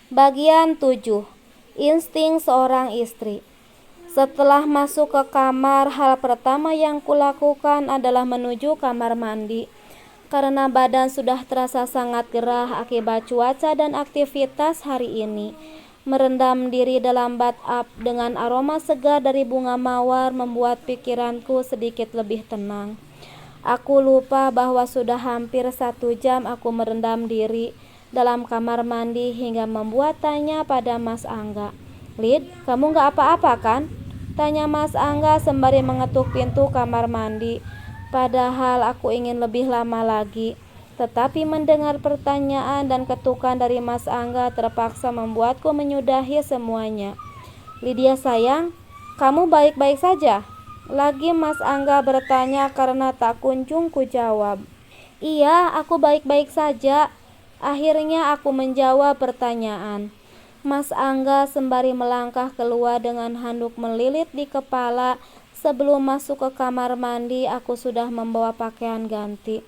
Bagian 7. Insting seorang istri. Setelah masuk ke kamar, hal pertama yang kulakukan adalah menuju kamar mandi. Karena badan sudah terasa sangat gerah akibat cuaca dan aktivitas hari ini. Merendam diri dalam bathtub dengan aroma segar dari bunga mawar membuat pikiranku sedikit lebih tenang. Aku lupa bahwa sudah hampir 1 jam aku merendam diri dalam kamar mandi hingga membuat tanya pada Mas Angga. "Lid, kamu gak apa-apa kan?" tanya Mas Angga sembari mengetuk pintu kamar mandi. Padahal aku ingin lebih lama lagi. Tetapi mendengar pertanyaan dan ketukan dari Mas Angga terpaksa membuatku menyudahi semuanya. "Lydia sayang, kamu baik-baik saja?" lagi Mas Angga bertanya karena tak kunjung ku jawab. "Iya, aku baik-baik saja." Akhirnya aku menjawab pertanyaan. Mas Angga sembari melangkah keluar dengan handuk melilit di kepala. Sebelum masuk ke kamar mandi, aku sudah membawa pakaian ganti.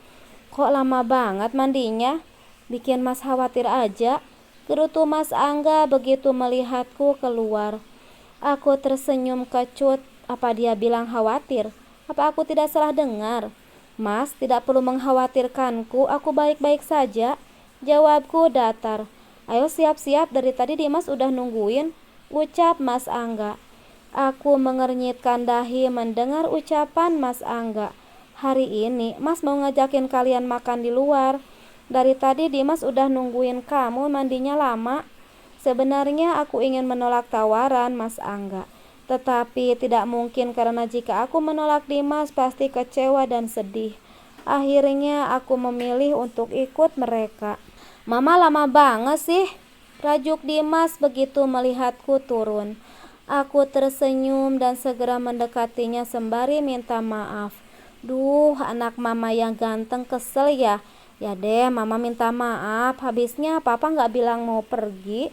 "Kok lama banget mandinya? Bikin Mas khawatir aja," gerutu Mas Angga begitu melihatku keluar. Aku tersenyum kecut. Apa dia bilang khawatir? Apa aku tidak salah dengar? "Mas, tidak perlu mengkhawatirkanku, aku baik-baik saja," jawabku datar. "Ayo siap-siap, dari tadi Dimas udah nungguin," ucap Mas Angga. Aku mengernyitkan dahi mendengar ucapan Mas Angga. "Hari ini Mas mau ngajakin kalian makan di luar. Dari tadi Dimas udah nungguin kamu mandinya lama." Sebenarnya aku ingin menolak tawaran Mas Angga. Tetapi tidak mungkin karena jika aku menolak Dimas pasti kecewa dan sedih. Akhirnya aku memilih untuk ikut mereka. "Mama lama banget sih," rajuk Dimas begitu melihatku turun. Aku tersenyum dan segera mendekatinya sembari minta maaf. "Duh, anak mama yang ganteng kesel ya." "Ya deh, mama minta maaf. Habisnya papa gak bilang mau pergi."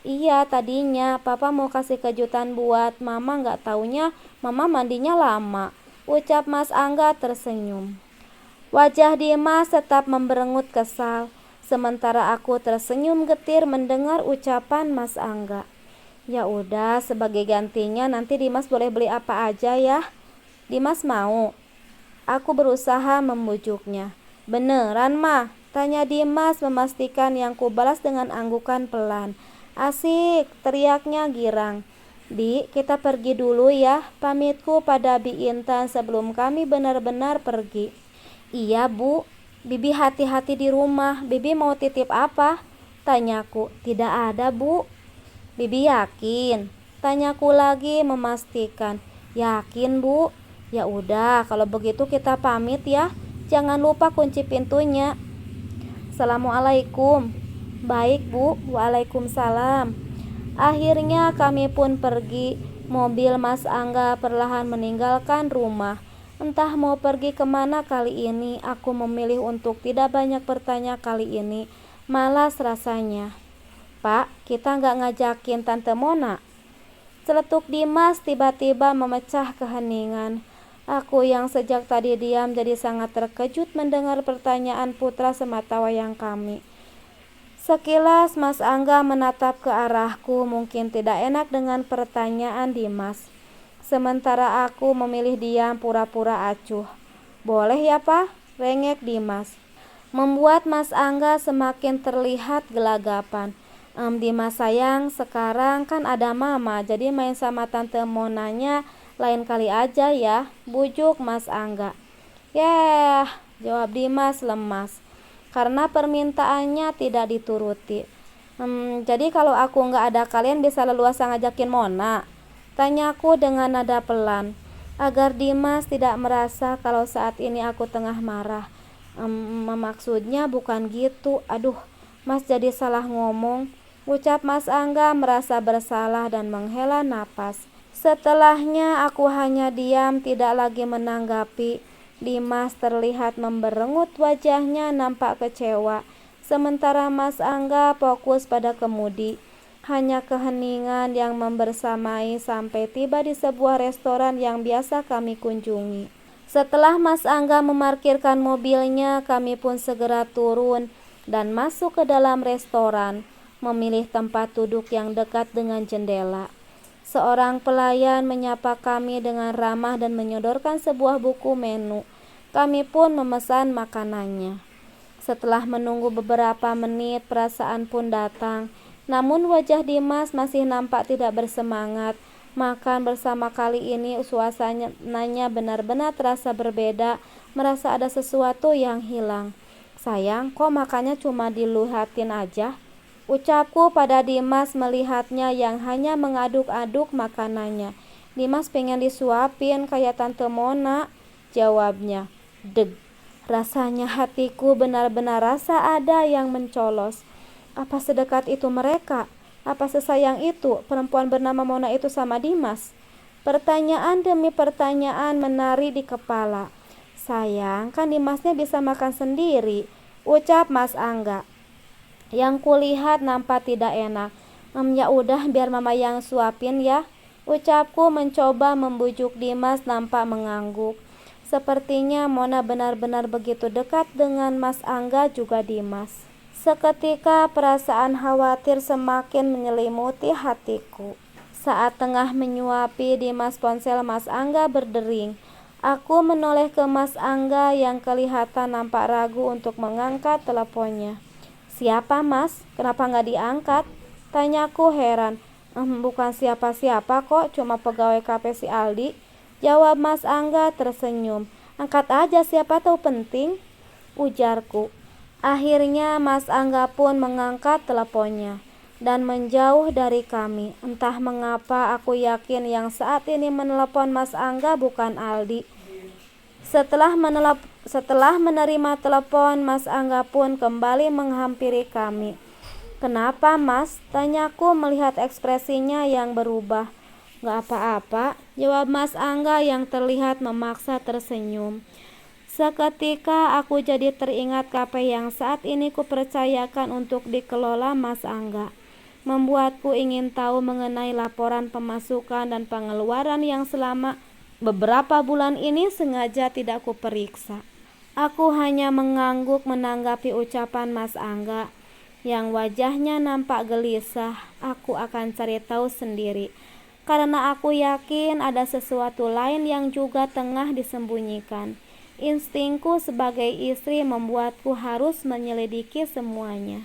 "Iya, tadinya papa mau kasih kejutan buat mama, gak taunya mama mandinya lama," ucap Mas Angga tersenyum. Wajah Dimas tetap memberengut kesal, sementara aku tersenyum getir mendengar ucapan Mas Angga. "Ya udah, sebagai gantinya nanti Dimas boleh beli apa aja ya." "Dimas mau?" Aku berusaha membujuknya. "Beneran mah?" tanya Dimas memastikan yang kubalas dengan anggukan pelan. "Asik," teriaknya girang. "Di, kita pergi dulu ya," pamitku pada Bi Intan sebelum kami benar-benar pergi. "Iya Bu, Bibi hati-hati di rumah. Bibi mau titip apa?" tanyaku. "Tidak ada Bu." "Bibi yakin?" tanyaku lagi memastikan. "Yakin Bu." "Ya udah, kalau begitu kita pamit ya. Jangan lupa kunci pintunya." "Assalamualaikum." "Baik Bu." "Waalaikumsalam." Akhirnya kami pun pergi. Mobil Mas Angga perlahan meninggalkan rumah. Entah mau pergi kemana kali ini. Aku memilih untuk tidak banyak bertanya kali ini. Malas rasanya. "Pak, kita gak ngajakin Tante Mona?" Celetuk Dimas tiba-tiba memecah keheningan. Aku yang sejak tadi diam jadi sangat terkejut mendengar pertanyaan putra sematawayang kami. Sekilas Mas Angga menatap ke arahku, mungkin tidak enak dengan pertanyaan Dimas. Sementara aku memilih diam pura-pura acuh. "Boleh ya Pak?" rengek Dimas. Membuat Mas Angga semakin terlihat gelagapan. Dimas sayang, sekarang kan ada mama, jadi main sama Tante Monanya lain kali aja ya," bujuk Mas Angga. "Yah," jawab Dimas lemas, karena permintaannya tidak dituruti. Jadi kalau aku nggak ada kalian bisa leluasa ngajakin Mona?" tanyaku dengan nada pelan, agar Dimas tidak merasa kalau saat ini aku tengah marah. Maksudnya bukan gitu." "Aduh, Mas jadi salah ngomong," ucap Mas Angga merasa bersalah dan menghela napas. Setelahnya aku hanya diam, tidak lagi menanggapi. Dimas terlihat memberengut, wajahnya nampak kecewa. Sementara Mas Angga fokus pada kemudi. Hanya keheningan yang membersamai sampai tiba di sebuah restoran yang biasa kami kunjungi. Setelah Mas Angga memarkirkan mobilnya, kami pun segera turun dan masuk ke dalam restoran. memilih tempat duduk yang dekat dengan jendela. Seorang pelayan menyapa kami dengan ramah dan menyodorkan sebuah buku menu. Kami pun memesan makanannya. Setelah menunggu beberapa menit, perasaan pun datang. Namun wajah Dimas masih nampak tidak bersemangat. Makan bersama kali ini suasananya benar-benar terasa berbeda, merasa ada sesuatu yang hilang. Sayang, kok makannya cuma dilihatin aja? Ucapku pada Dimas melihatnya yang hanya mengaduk-aduk makanannya. Dimas pengen disuapin kayak Tante Mona, jawabnya. Deg, rasanya hatiku benar-benar rasa ada yang mencolos. Apa sedekat itu mereka? Apa sesayang itu perempuan bernama Mona itu sama Dimas? Pertanyaan demi pertanyaan menari di kepala. Sayang, kan Dimasnya bisa makan sendiri, ucap Mas Angga. Yang kulihat nampak tidak enak. Ya udah, biar mama yang suapin ya, ucapku mencoba membujuk Dimas nampak mengangguk. Sepertinya Mona benar-benar begitu dekat dengan Mas Angga juga Dimas. Seketika perasaan khawatir semakin menyelimuti hatiku. Saat tengah menyuapi, Dimas ponsel Mas Angga berdering. Aku menoleh ke Mas Angga yang kelihatan nampak ragu untuk mengangkat teleponnya. Siapa Mas? Kenapa nggak diangkat? Tanyaku heran. Bukan siapa-siapa kok, cuma pegawai kafe si Aldi, jawab Mas Angga tersenyum. Angkat aja, siapa tahu penting, ujarku. Akhirnya Mas Angga pun mengangkat teleponnya dan menjauh dari kami. Entah mengapa aku yakin yang saat ini menelepon Mas Angga bukan Aldi. Setelah menerima telepon, Mas Angga pun kembali menghampiri kami. Kenapa Mas? Tanyaku melihat ekspresinya yang berubah. Gak apa-apa, jawab Mas Angga yang terlihat memaksa tersenyum. Seketika aku jadi teringat kafe yang saat ini kupercayakan untuk dikelola Mas Angga. Membuatku ingin tahu mengenai laporan pemasukan dan pengeluaran yang selama beberapa bulan ini sengaja tidak kuperiksa. Aku hanya mengangguk menanggapi ucapan Mas Angga yang wajahnya nampak gelisah. Aku akan cari tahu sendiri, karena aku yakin ada sesuatu lain yang juga tengah disembunyikan. Instingku sebagai istri membuatku harus menyelidiki semuanya.